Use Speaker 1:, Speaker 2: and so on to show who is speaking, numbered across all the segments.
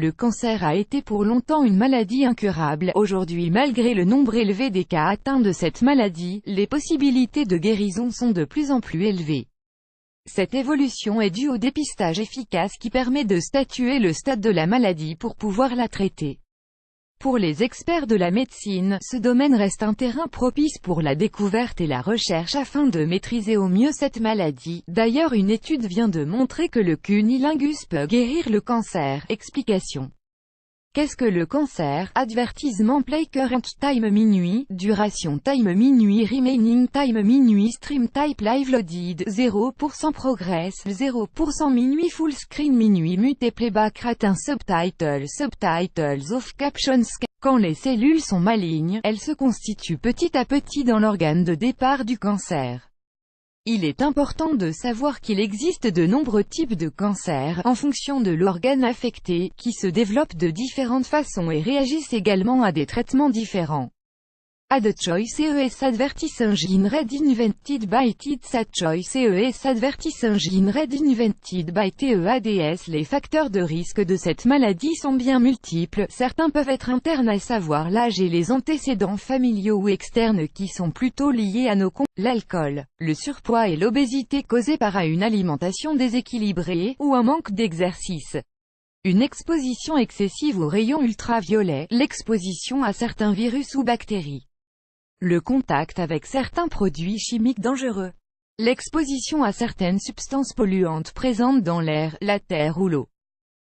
Speaker 1: Le cancer a été pour longtemps une maladie incurable. Aujourd'hui, malgré le nombre élevé des cas atteints de cette maladie, les possibilités de guérison sont de plus en plus élevées. Cette évolution est due au dépistage efficace qui permet de statuer le stade de la maladie pour pouvoir la traiter. Pour les experts de la médecine, ce domaine reste un terrain propice pour la découverte et la recherche afin de maîtriser au mieux cette maladie. D'ailleurs, une étude vient de montrer que le cunnilingus peut guérir le cancer. Explication. Qu'est-ce que le cancer? Advertisement play current time minuit, duration time minuit, remaining time minuit, stream type live loaded, 0% progress, 0% minuit, full screen minuit, mute playback rate, subtitles of captions. Quand les cellules sont malignes, elles se constituent petit à petit dans l'organe de départ du cancer. Il est important de savoir qu'il existe de nombreux types de cancers, en fonction de l'organe affecté, qui se développent de différentes façons et réagissent également à des traitements différents. Add choice ES advertise engine red invented by TEADS choice ES advertise engine red invented by TEADS. Les facteurs de risque de cette maladie sont bien multiples, certains peuvent être internes à savoir l'âge et les antécédents familiaux ou externes qui sont plutôt liés à l'alcool, le surpoids et l'obésité causés par une alimentation déséquilibrée, ou un manque d'exercice. Une exposition excessive aux rayons ultraviolets, l'exposition à certains virus ou bactéries. Le contact avec certains produits chimiques dangereux. L'exposition à certaines substances polluantes présentes dans l'air, la terre ou l'eau.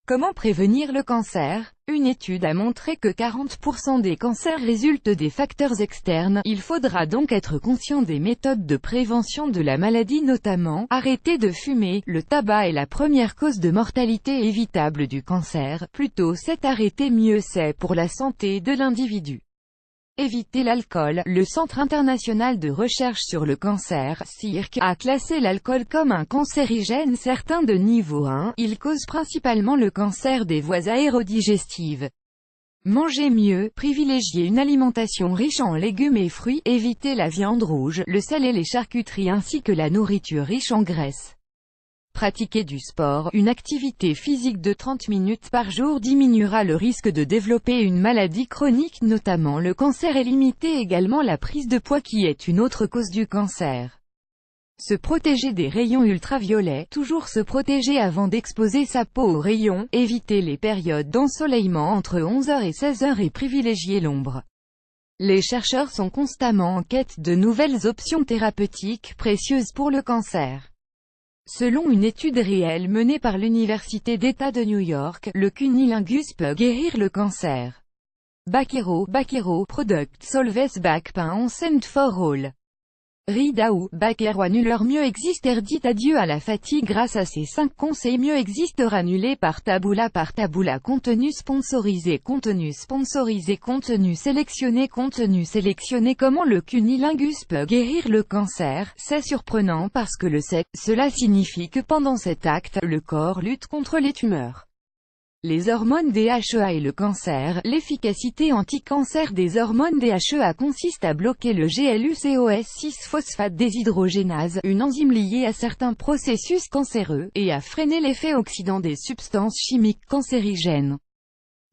Speaker 1: Comment prévenir le cancer? Une étude a montré que 40% des cancers résultent des facteurs externes. Il faudra donc être conscient des méthodes de prévention de la maladie, notamment, arrêter de fumer. Le tabac est la première cause de mortalité évitable du cancer. Plus tôt c'est arrêté, mieux c'est pour la santé de l'individu. Éviter l'alcool. Le Centre international de recherche sur le cancer, CIRC, a classé l'alcool comme un cancérigène certain de niveau 1. Il cause principalement le cancer des voies aérodigestives. Manger mieux, privilégier une alimentation riche en légumes et fruits, éviter la viande rouge, le sel et les charcuteries ainsi que la nourriture riche en graisse. Pratiquer du sport, une activité physique de 30 minutes par jour diminuera le risque de développer une maladie chronique, notamment le cancer, et limiter également la prise de poids qui est une autre cause du cancer. Se protéger des rayons ultraviolets, toujours se protéger avant d'exposer sa peau aux rayons, éviter les périodes d'ensoleillement entre 11h et 16h et privilégier l'ombre. Les chercheurs sont constamment en quête de nouvelles options thérapeutiques précieuses pour le cancer. Selon une étude réelle menée par l'Université d'État de New York, le cunnilingus peut guérir le cancer. Bakero product solves back pain on send for all. Ridaou, Bakero annuleur mieux exister, dit adieu à la fatigue grâce à ces 5 conseils. Mieux exister annulé par Taboola. Contenu sélectionné. Comment le cunnilingus peut guérir le cancer? C'est surprenant parce que cela signifie que pendant cet acte, le corps lutte contre les tumeurs. Les hormones DHEA et le cancer. L'efficacité anti-cancer des hormones DHEA consiste à bloquer le GLUCOS6-phosphate déshydrogénase, une enzyme liée à certains processus cancéreux, et à freiner l'effet oxydant des substances chimiques cancérigènes.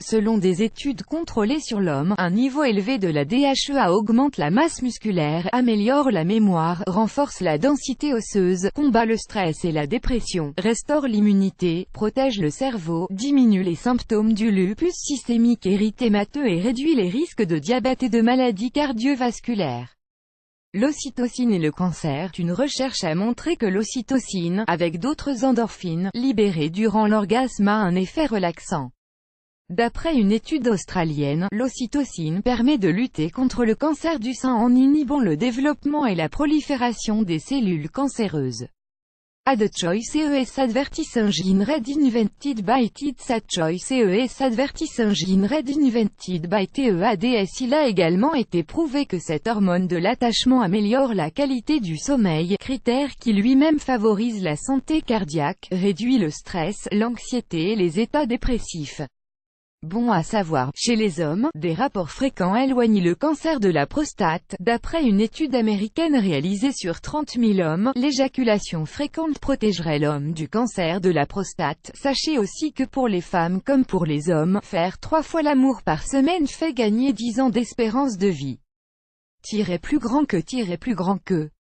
Speaker 1: Selon des études contrôlées sur l'homme, un niveau élevé de la DHEA augmente la masse musculaire, améliore la mémoire, renforce la densité osseuse, combat le stress et la dépression, restaure l'immunité, protège le cerveau, diminue les symptômes du lupus systémique érythémateux et réduit les risques de diabète et de maladies cardiovasculaires. L'ocytocine et le cancer. Une recherche a montré que l'ocytocine, avec d'autres endorphines, libérées durant l'orgasme a un effet relaxant. D'après une étude australienne, l'ocytocine permet de lutter contre le cancer du sein en inhibant le développement et la prolifération des cellules cancéreuses. Add choice ES advertise engine red invented by TEADS choice ES advertise engine red invented by TEADS. Il a également été prouvé que cette hormone de l'attachement améliore la qualité du sommeil, critère qui lui-même favorise la santé cardiaque, réduit le stress, l'anxiété et les états dépressifs. Bon à savoir, chez les hommes, des rapports fréquents éloignent le cancer de la prostate. D'après une étude américaine réalisée sur 30 000 hommes, l'éjaculation fréquente protégerait l'homme du cancer de la prostate. Sachez aussi que pour les femmes comme pour les hommes, faire 3 fois l'amour par semaine fait gagner 10 ans d'espérance de vie. Plus grand que plus grand que